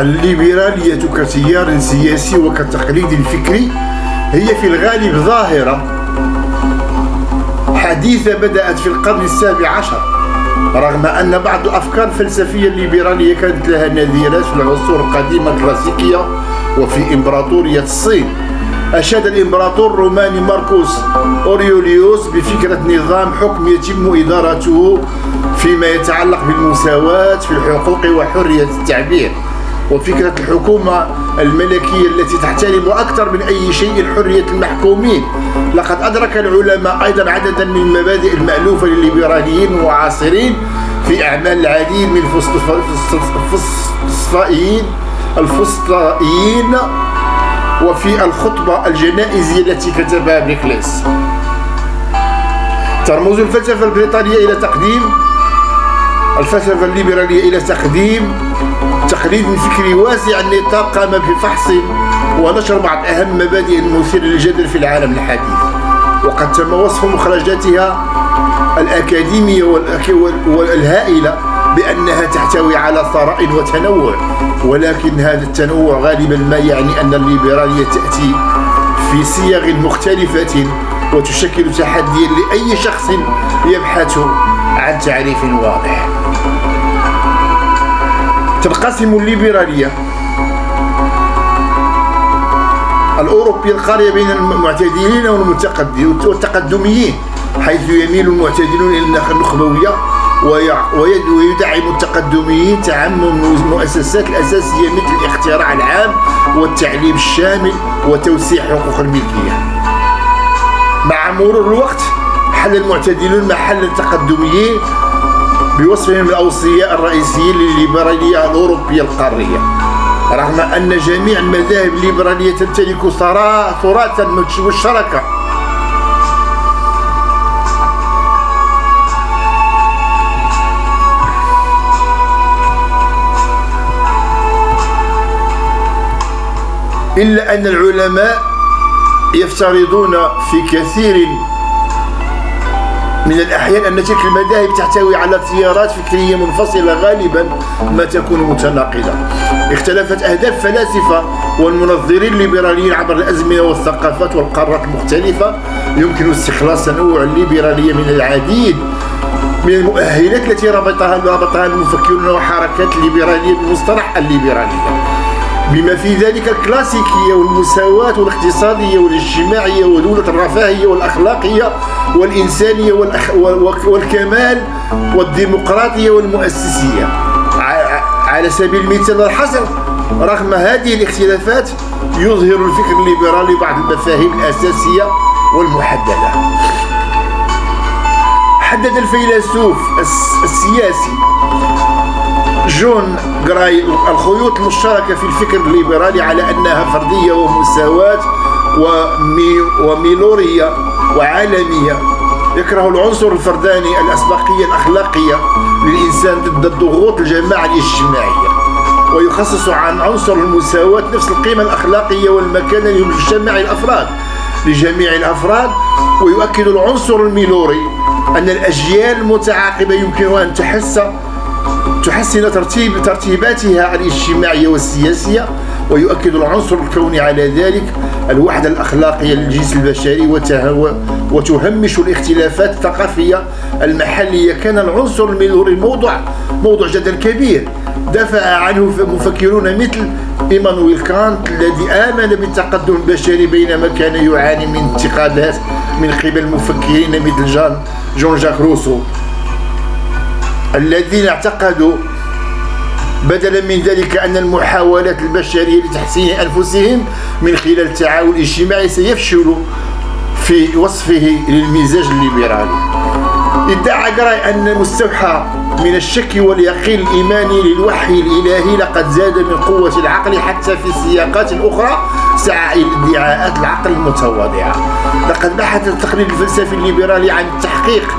الليبرالية كتيار سياسي وكتقليد فكري هي في الغالب ظاهرة حديثة بدأت في القرن السابع عشر، رغم أن بعض الأفكار الفلسفية الليبرالية كانت لها نذيرات في العصور القديمة الكلاسيكية وفي إمبراطورية الصين. أشاد الإمبراطور الروماني ماركوس أوريوليوس بفكرة نظام حكم يتم إدارته فيما يتعلق بالمساواة في الحقوق وحرية التعبير، وفكرة الحكومة الملكية التي تحترم أكثر من أي شيء حرية المحكومين. لقد أدرك العلماء أيضا عددا من المبادئ المألوفة للليبراليين المعاصرين في أعمال العديد من الفسطائيين وفي الخطبة الجنائزية التي كتبها بيكليس. ترمز الفلسفة البريطانية إلى تقديم الفلسفة الليبرالية إلى تقديم تقليد فكري واسع النطاق قام بفحص ونشر بعض أهم مبادئ المثيرة للجدل في العالم الحديث، وقد تم وصف مخرجاتها الأكاديمية والهائلة بأنها تحتوي على ثراء وتنوع، ولكن هذا التنوع غالبا ما يعني أن الليبرالية تأتي في صيغ مختلفة وتشكل تحديا لأي شخص يبحث عن تعريف واضح. تنقسم الليبرالية الأوروبية القارية بين المعتدلين والتقدميين، حيث يميل المعتدلون إلى النخبوية ويدعم التقدميين تعمم المؤسسات الأساسية مثل الاختراع العام والتعليم الشامل وتوسيع حقوق الملكية. مع مرور الوقت حل المعتدلون محل التقدميين بوصفهم الأوصياء الرئيسيين للليبرالية الأوروبية القارية، رغم أن جميع المذاهب الليبرالية تمتلك تراثا مشتركة. إلا أن العلماء يفترضون في كثير من الأحيان أن تلك المذاهب تحتوي على تيارات فكرية منفصلة غالبا ما تكون متناقضة. اختلفت أهداف فلاسفة والمنظرين الليبراليين عبر الأزمنة والثقافات والقارات المختلفة. يمكن استخلاص تنوع الليبرالية من العديد من المؤهلات التي ربطها المفكرون وحركات الليبرالية بمصطلح الليبرالية، بما في ذلك الكلاسيكية والمساواة والاقتصادية والاجتماعية ودولة الرفاهية والأخلاقية والإنسانية والكمال والديمقراطية والمؤسسية. على سبيل المثال الحصر، رغم هذه الاختلافات يظهر الفكر الليبرالي بعض المفاهيم الأساسية والمحددة. حدد الفيلسوف السياسي جون جراي الخيوط المشتركة في الفكر الليبرالي على أنها فردية ومساواة وميلورية وعالمية. يكره العنصر الفرداني الأسبقية الأخلاقية للإنسان ضد الضغوط الجماعة الاجتماعية، ويخصص عن عنصر المساواة نفس القيمة الأخلاقية والمكانة لجميع الأفراد. ويؤكد العنصر الميلوري أن الأجيال المتعاقبة يمكنها أن تحسن ترتيباتها الاجتماعية والسياسية. ويؤكد العنصر الكوني على ذلك الوحدة الأخلاقية للجنس البشري وتهمش الاختلافات الثقافية المحلية. كان العنصر الميلوري موضوع جدل كبير دافع عنه مفكرون مثل إيمانويل كانت الذي آمن بالتقدم البشري، بينما كان يعاني من انتقادات من قبل مفكرين مثل جون جاك روسو الذين اعتقدوا بدلا من ذلك أن المحاولات البشرية لتحسين أنفسهم من خلال التعاون الاجتماعي سيفشل في وصفه للمزاج الليبرالي. ادعى جراي أن المستوحى من الشك واليقين الإيماني للوحي الإلهي لقد زاد من قوة العقل حتى في سياقات أخرى سعى إلى ادعاءات العقل المتواضعة. لقد بحث التقليد الفلسفي الليبرالي عن التحقيق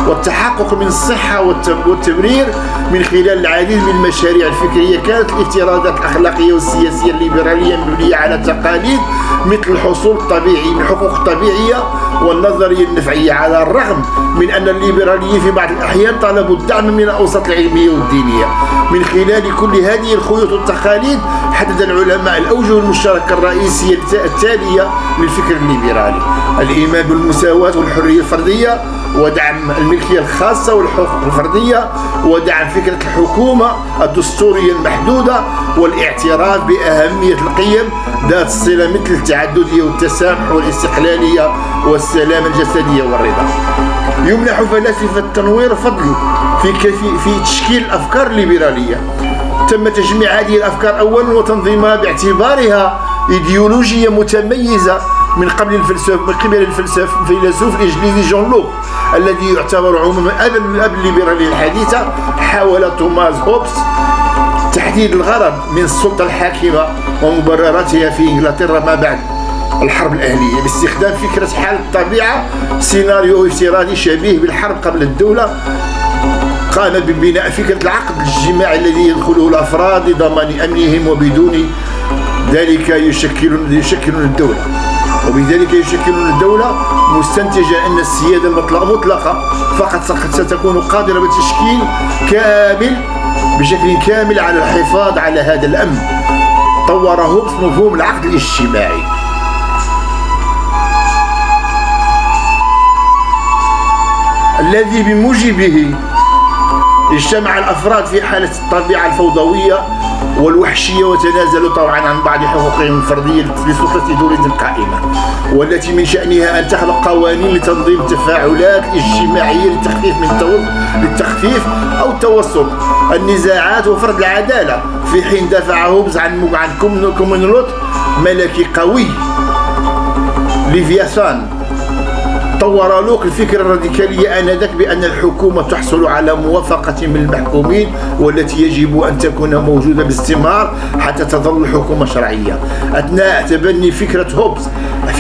والتحقق من الصحة والتبرير من خلال العديد من المشاريع الفكرية. كانت الافتراضات الأخلاقية والسياسية الليبرالية مبنية على تقاليد مثل الحصول الطبيعي من الحقوق الطبيعية والنظرية النفعية، على الرغم من أن الليبراليين في بعض الأحيان طلبوا الدعم من الأوساط العلمية والدينية. من خلال كل هذه الخيوط والتقاليد حدد العلماء الأوجه المشتركة الرئيسية التالية للفكر الليبرالي: الإيمان بالمساواة والحرية الفردية، ودعم الملكية الخاصة والحقوق الفردية، ودعم فكرة الحكومة الدستورية المحدودة، والاعتراف بأهمية القيم ذات الصلة مثل التعددية والتسامح والاستقلالية والسلامة الجسدية والرضا. يمنح فلاسفة التنوير فضل في تشكيل الأفكار الليبرالية. تم تجميع هذه الأفكار أولا وتنظيمها باعتبارها إيديولوجية متميزة من قبل الفيلسوف الإنجليزي جون لوك، الذي يعتبر عموما أب الليبرالية الحديثة. حاول توماس هوبس تحديد الغرض من السلطة الحاكمة ومبرراتها في إنجلترا ما بعد الحرب الأهلية باستخدام فكرة حال الطبيعة، سيناريو افتراضي شبيه بالحرب قبل الدولة. قام ببناء فكرة العقد الاجتماعي الذي يدخله الأفراد لضمان أمنهم، وبدون ذلك يشكلون الدولة، وبذلك يشكلون الدولة، مستنتجة أن السيادة المطلقة فقط ستكون قادرة بشكل كامل على الحفاظ على هذا الأمن. طور هوبس مفهوم العقد الاجتماعي الذي بموجبه اجتمع الأفراد في حالة الطبيعة الفوضوية والوحشية وتنازلوا طبعا عن بعض حقوقهم الفردية لسلطة دولة قائمة، والتي من شأنها أن تخلق قوانين لتنظيم التفاعلات الاجتماعية للتخفيف أو التوسط النزاعات وفرض العدالة. في حين دافع هوبز عن كومونولوت ملكي قوي ليفياثان. طور لوك الفكرة الراديكالية آنذاك بأن الحكومة تحصل على موافقة من المحكومين، والتي يجب أن تكون موجودة باستمرار حتى تظل الحكومة شرعية. أثناء تبني فكرة هوبز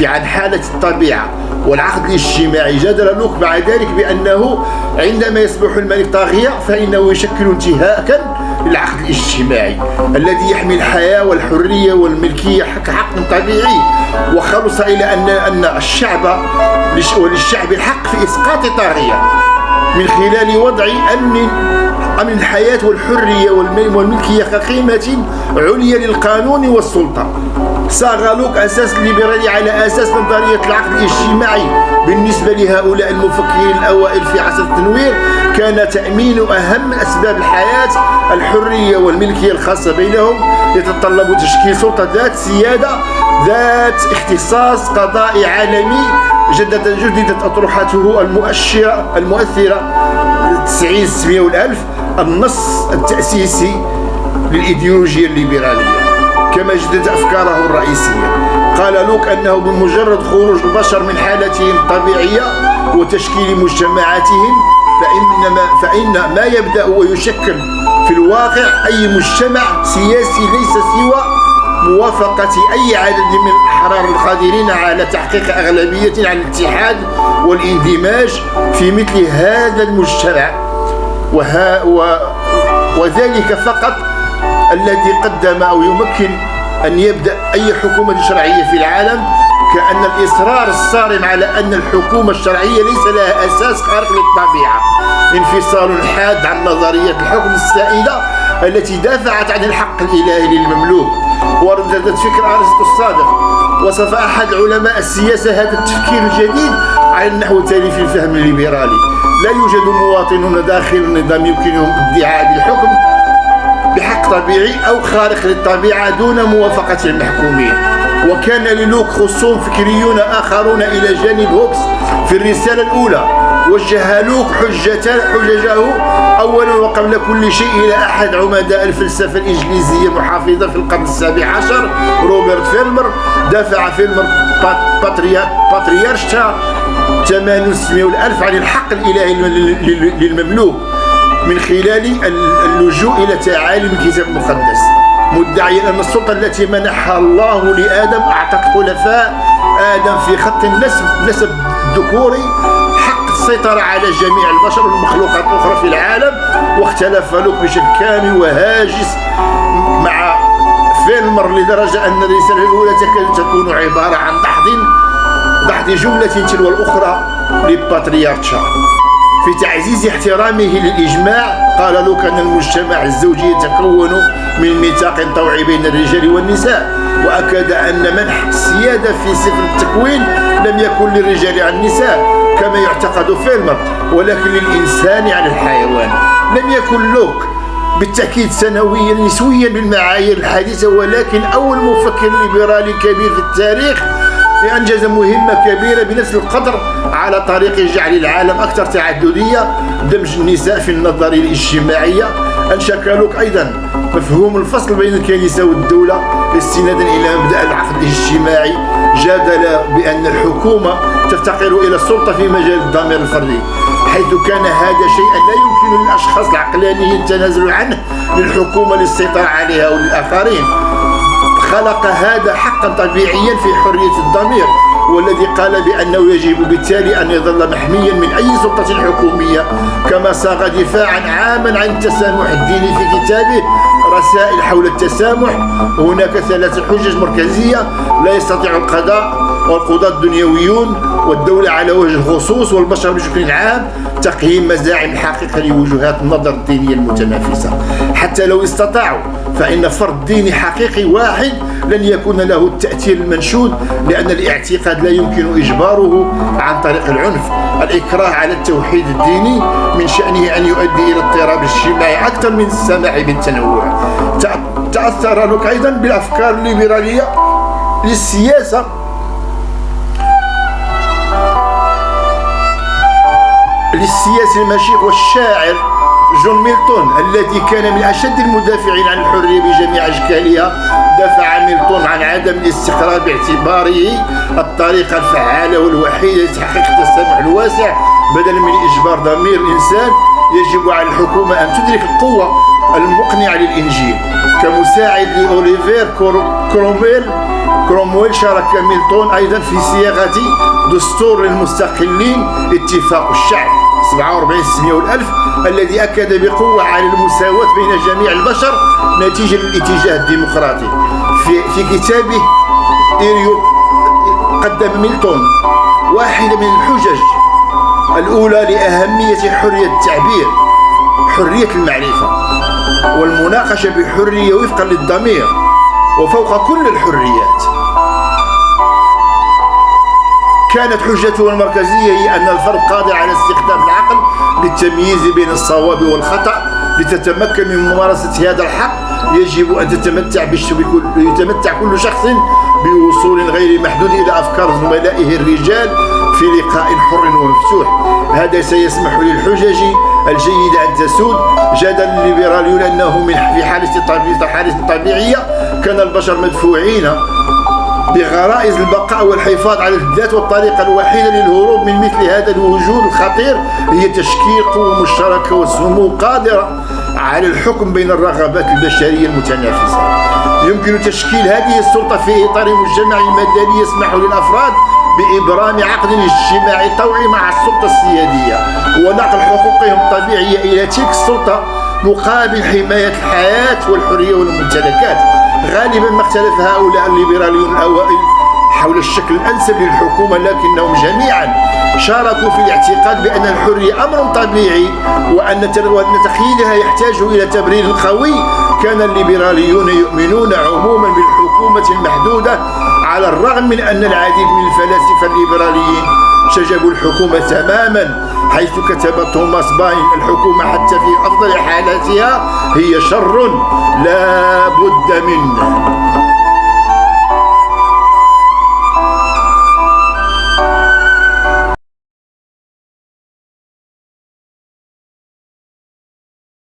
عن حالة الطبيعة والعقد الاجتماعي، جادل لوك مع ذلك بأنه عندما يصبح الملك طاغية فإنه يشكل انتهاكا للعقد الاجتماعي الذي يحمي الحياة والحرية والملكية كحق طبيعي، وخلص إلى أن الشعب وللشعب الحق في إسقاط طاغية من خلال وضع أمن الحياة والحرية والملكية كقيمة عليا للقانون والسلطة. صاغ لوك أساس الليبرالي على أساس نظرية العقد الاجتماعي. بالنسبة لهؤلاء المفكرين الأوائل في عصر التنوير، كان تأمين أهم أسباب الحياة الحرية والملكية الخاصة بينهم، يتطلب تشكيل سلطة ذات سيادة ذات اختصاص قضائي عالمي. جددت أطروحته المؤثرة 90 والألف النص التأسيسي للإيديولوجيا الليبرالية، كما جدد أفكاره الرئيسية. قال لوك أنه بمجرد خروج البشر من حالتهم الطبيعية وتشكيل مجتمعاتهم فإن ما يبدأ ويشكل في الواقع أي مجتمع سياسي ليس سوى موافقة أي عدد من الأحرار القادرين على تحقيق أغلبية على الاتحاد والاندماج في مثل هذا المجتمع، وذلك فقط الذي قدم أو يمكن أن يبدأ أي حكومة شرعية في العالم. كأن الإصرار الصارم على أن الحكومة الشرعية ليس لها أساس خارق للطبيعة انفصال حاد عن نظرية الحكم السائدة التي دافعت عن الحق الإلهي للمملوك ورددت فكر أرسطو الصادق. وصف أحد علماء السياسة هذا التفكير الجديد على النحو التالي في الفهم الليبرالي: لا يوجد مواطنون داخل النظام يمكنهم ادعاء بالحكم بحق طبيعي أو خارق للطبيعة دون موافقة المحكومين. وكان للوك خصوم فكريون آخرون إلى جانب هوبس. في الرسالة الأولى وجه لوك حججه أولا وقبل كل شيء إلى أحد عمداء الفلسفة الإنجليزية محافظة في القرن السابع عشر، روبرت فيلمر. دافع فيلمر باتريارشتا 800,000 عن الحق الإلهي للمملوك من خلال اللجوء إلى تعاليم الكتاب المقدس، مدعيا أن السلطة التي منحها الله لآدم أعطت خلفاء آدم في خط النسب الذكوري حق السيطرة على جميع البشر والمخلوقات الأخرى في العالم. واختلف لوك بشكل كامل وهاجس مع فيلمر لدرجة أن الرسالة الأولى تكاد تكون عبارة عن دحض جملة تلو الأخرى للباتريارشا. في تعزيز احترامه للإجماع قال له كان المجتمع الزوجي يتكون من ميثاق طوعي بين الرجال والنساء، وأكد أن منح السيادة في سفر التكوين لم يكن للرجال على النساء كما يعتقد فيلمر، ولكن للإنسان على الحيوان. لم يكن لوك بالتأكيد سنويا نسويا بالمعايير الحديثة، ولكن أول مفكر ليبرالي كبير في التاريخ أنجز مهمة كبيرة بنفس القدر على طريق جعل العالم أكثر تعددية، دمج النساء في النظرية الاجتماعية. أنشأ كالوك أيضا مفهوم الفصل بين الكنيسة والدولة استنادا إلى مبدأ العقد الاجتماعي. جادل بأن الحكومة تفتقر إلى السلطة في مجال الضمير الفردي، حيث كان هذا شيئا لا يمكن للأشخاص العقلانيين التنازل عنه للحكومة للسيطرة عليها وللآخرين. خلق هذا حقا طبيعيا في حرية الضمير، والذي قال بأنه يجب بالتالي أن يظل محميا من أي سلطة حكومية. كما صاغ دفاعا عاما عن التسامح الديني في كتابه رسائل حول التسامح. هناك 3 حجج مركزية لا يستطيع القضاء والقضاة الدنيويون والدولة على وجه الخصوص والبشر بشكل عام تقييم مزاعم الحقيقة لوجهات النظر الدينية المتنافسة. حتى لو استطاعوا فإن فرد ديني حقيقي واحد لن يكون له التأثير المنشود، لأن الاعتقاد لا يمكن إجباره عن طريق العنف. الإكراه على التوحيد الديني من شأنه أن يؤدي إلى اضطراب اجتماعي أكثر من السماح بالتنوع. تأثر لوك أيضا بالأفكار الليبرالية للسياسة المشيخ والشاعر جون ميلتون، الذي كان من أشد المدافعين عن الحرية بجميع أشكالها. دافع ميلتون عن عدم الاستقرار باعتباره الطريقة الفعالة والوحيدة لتحقيق التسامح الواسع. بدلا من إجبار ضمير الإنسان يجب على الحكومة أن تدرك القوة المقنعة للإنجيل. كمساعد لأوليفير كرومويل شارك ميلتون أيضا في صياغة دستور للمستقلين اتفاق الشعب 47 الذي أكد بقوة على المساواة بين جميع البشر نتيجة للاتجاه الديمقراطي. في كتابه إيريو قدم ميلتون واحدة من الحجج الأولى لأهمية حرية التعبير، حرية المعرفة والمناقشة بحرية وفقا للضمير وفوق كل الحريات. كانت حجته المركزية هي أن الفرد قادر على استخدام العقل للتمييز بين الصواب والخطأ. لتتمكن من ممارسة هذا الحق يجب أن يتمتع كل شخص بوصول غير محدود إلى أفكار زملائه الرجال في لقاء حر ومفتوح. هذا سيسمح للحجج الجيدة أن تسود. جدل الليبراليون أنه في حالة طبيعية كان البشر مدفوعين بغرائز البقاء والحفاظ على الذات، والطريقة الوحيدة للهروب من مثل هذا الوجود الخطير هي تشكيل قوة مشتركة والسمو قادرة على الحكم بين الرغبات البشرية المتنافسة. يمكن تشكيل هذه السلطة في إطار مجتمع مدني يسمح للأفراد بإبرام عقد اجتماعي طوعي مع السلطة السيادية ونقل حقوقهم الطبيعية إلى تلك السلطة مقابل حماية الحياة والحرية والممتلكات. غالبا ما اختلف هؤلاء الليبراليون الأوائل حول الشكل الأنسب للحكومة، لكنهم جميعا شاركوا في الاعتقاد بأن الحرية أمر طبيعي وأن تقييدها يحتاج إلى تبرير قوي. كان الليبراليون يؤمنون عموما بالحكومة المحدودة، على الرغم من أن العديد من الفلاسفة الليبراليين شجبوا الحكومة تماما، حيث كتب توماس باين: الحكومة حتى في أفضل حالاتها هي شر لا بد منه.